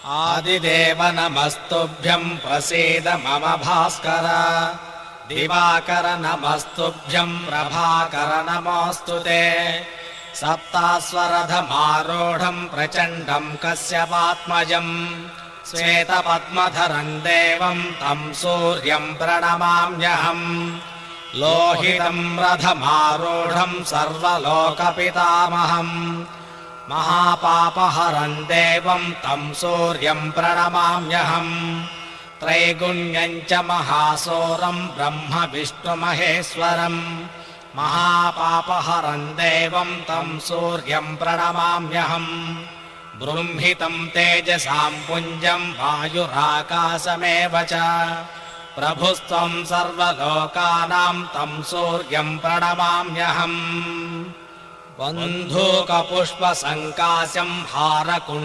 आदिदेव नमस्तुभ्यम् प्रसीद मम भास्कर दिवाकर नमस्तुभ्यम् प्रभाकर नमोऽस्तु ते सप्तास्वरथमारूढम् प्रचण्डम् कश्यपात्मजम् श्वेतपद्मधरम् देवम् तम् सूर्यम् प्रणमाम्यहम् लोहितम् रथमारूढम् सर्वलोकपितामहम् महापापहरम् देवम् तम् सूर्यम् प्रणमाम्यहम् त्रैगुण्यम् च महासूरम् ब्रह्म विष्णुमहेश्वरम् महापापहरम् देवम् तम् सूर्यम् प्रणमाम्यहम् बृंहितम् तेजसाम् पुञ्जम् वायुराकाशमेव च प्रभुस्त्वम् सर्वलोकानाम् तम् सूर्यम् प्रणमाम्यहम् बन्धूकपुष्पसङ्काशम् हारकुण्ड